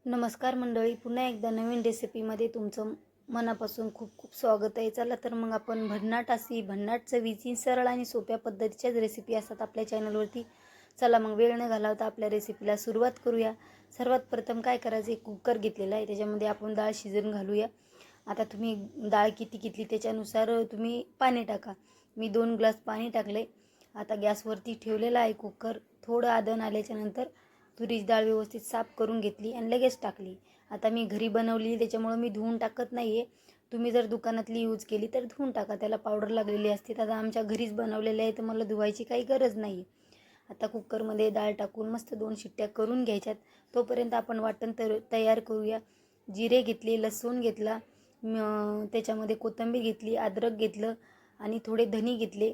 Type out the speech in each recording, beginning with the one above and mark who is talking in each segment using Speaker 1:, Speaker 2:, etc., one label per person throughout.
Speaker 1: नमस्कार मंडळी, पुन्हा एकदा नवीन रेसिपीमध्ये तुमचं मनापासून खूप खूप स्वागत आहे. चला तर मग आपण भन्नाट चवीची सरळ आणि सोप्या पद्धतीच्याच रेसिपी असतात आपल्या चॅनलवरती. चला मग वेळ न घालवता आपल्या रेसिपीला सुरुवात करूया. सर्वात प्रथम काय करायचं, एक कुकर घेतलेला आहे, त्याच्यामध्ये आपण डाळ शिजवून घालूया. आता तुम्ही डाळ किती घेतली त्याच्यानुसार तुम्ही पाणी टाका. मी 2 ग्लास पाणी टाकले. आता गॅसवरती ठेवलेला आहे कुकर. थोडं आदण आल्याच्यानंतर तुरीची डाळ व्यवस्थित साफ करून घेतली आणि लगेच टाकली. आता मी घरी बनवली त्याच्यामुळं मी धुवून टाकत नाही आहे. तुम्ही जर दुकानातली यूज केली तर धुवून टाका, त्याला पावडर लागलेली असते. आता आमच्या घरीच बनवलेले आहे तर मला धुवायची काही गरज नाही. आता कुकरमध्ये डाळ टाकून मस्त 2 शिट्ट्या करून घ्यायच्यात. तोपर्यंत आपण वाटण तयार करूया. जिरे घेतले, लसूण घेतला, त्याच्यामध्ये कोथिंबीर घेतली, अद्रक घेतलं आणि थोडे धने घेतले.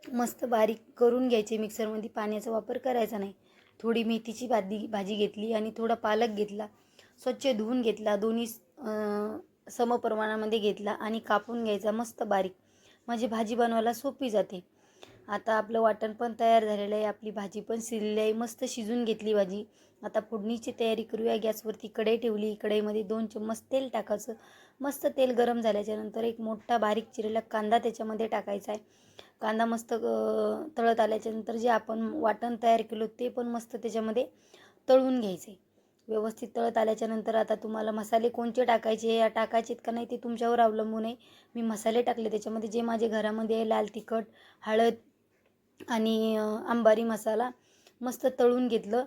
Speaker 1: मस्त बारीक करून घ्यायचे मिक्सरमध्ये, पाण्याचा वापर करायचा नाही. थोडी मेथीची भाजी घेतली आणि थोडा पालक घेतला, स्वच्छ धुवून घेतला, दोन्ही समप्रमाणामध्ये घेतला आणि कापून घ्यायचा मस्त बारीक, म्हणजे भाजी बनवायला सोपी जाते. आता आपलं वाटण पण तयार झालेलं आहे, आपली भाजी पण शिजलेली आहे, मस्त शिजून घेतली भाजी. आता फोडणीची तयारी करूया. गॅसवरती कढई ठेवली, कढईमध्ये 2 चम्मच तेल टाकायचं. मस्त तेल गरम झाल्याच्यानंतर एक मोठा बारीक चिरलेला कांदा त्याच्यामध्ये टाकायचा आहे. कांदा मस्त तळत आल्याच्यानंतर जे आपण वाटण तयार केलं ते पण मस्त त्याच्यामध्ये तळून घ्यायचे. व्यवस्थित तळत आल्याच्यानंतर आता तुम्हाला मसाले कोणते टाकायचे या टाकायचेत का नाही ते तुमच्यावर अवलंबून आहे. मी मसाले टाकले त्याच्यामध्ये, जे माझे घरामध्ये आहे, लाल तिखट, हळद आणि अंबारी मसाला मस्त तळून घेतलं.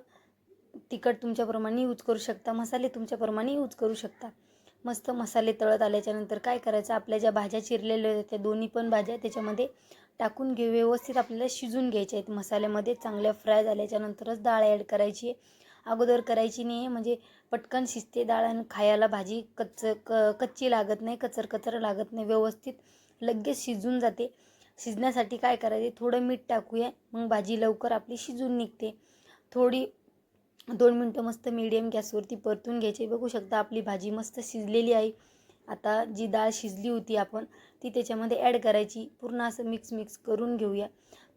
Speaker 1: तिखट तुमच्याप्रमाणे यूज करू शकता, मसाले तुमच्याप्रमाणे यूज करू शकता. मस्त मसाले तळत आल्याच्यानंतर काय करायचं, आपल्या ज्या भाज्या चिरलेल्या होत्या त्या दोन्ही पण भाज्या त्याच्यामध्ये टाकून घेऊ. व्यवस्थित आपल्याला शिजून घ्यायच्या आहेत मसाल्यामध्ये. चांगल्या फ्राय झाल्याच्यानंतरच डाळ ॲड करायची आहे, अगोदर करायची नाही आहे, म्हणजे पटकन शिजते डाळ आणि खायला भाजी कच्ची लागत नाही, कचर लागत नाही, व्यवस्थित लगेच शिजून जाते. शिजण्यासाठी काय करायचे, थोडं मीठ टाकूया, मग भाजी लवकर आपली शिजून निघते. थोडी 2 मिनटं मस्त मीडियम गॅसवरती परतून घ्यायचे. बघू शकता आपली भाजी मस्त शिजलेली आहे. आता जी डाळ शिजली होती आपण ती त्याच्यामध्ये ॲड करायची. पूर्ण असं मिक्स करून घेऊया.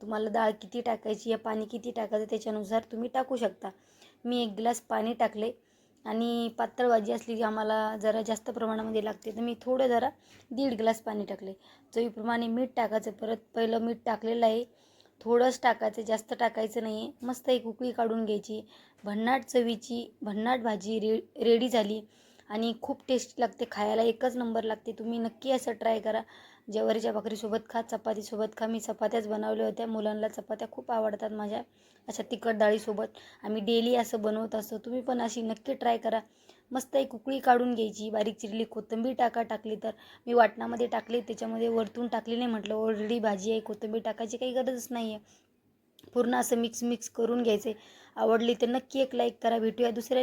Speaker 1: तुम्हाला डाळ किती टाकायची या पाणी किती टाकायचं त्याच्यानुसार तुम्ही टाकू शकता. मी 1 ग्लास पाणी टाकले आणि पातळ भाजी असली की आम्हाला जरा जास्त प्रमाणामध्ये लागते तर मी थोडं जरा 1.5 ग्लास पाणी टाकले. चवीप्रमाणे मीठ टाकायचं. परत पहिलं मीठ टाकलेलं आहे, थोडंच टाकायचं, जास्त टाकायचं नाही आहे. मस्त एक उकळी काढून घ्यायची. भन्नाट चवीची भन्नाट भाजी रेडी झाली आणि खूप टेस्टी लागते खायला, एकच नंबर लागते. तुम्ही नक्की असं ट्राय करा. ज्वारीच्या भाकरीसोबत खा, चपातीसोबत खा. मी चपात्याच बनवल्या होत्या, मुलांना चपात्या खूप आवडतात माझ्या अशा तिखट डाळीसोबत. आम्ही डेली असं बनवत असतो, तुम्ही पण अशी नक्की ट्राय करा. मस्त एक उकळी काढून घ्यायची. बारीक चिरली कोथिंबीर टाकली तर मी वाटणामध्ये टाकली, त्याच्यामध्ये वरतून टाकली नाही, म्हटलं ऑलरेडी भाजी आहे, कोथिंबीर टाकायची काही गरजच नाही आहे. पूर्ण असं मिक्स करून घ्यायचे. आवडली तर नक्की एक लाईक करा. भेटूया दुसऱ्या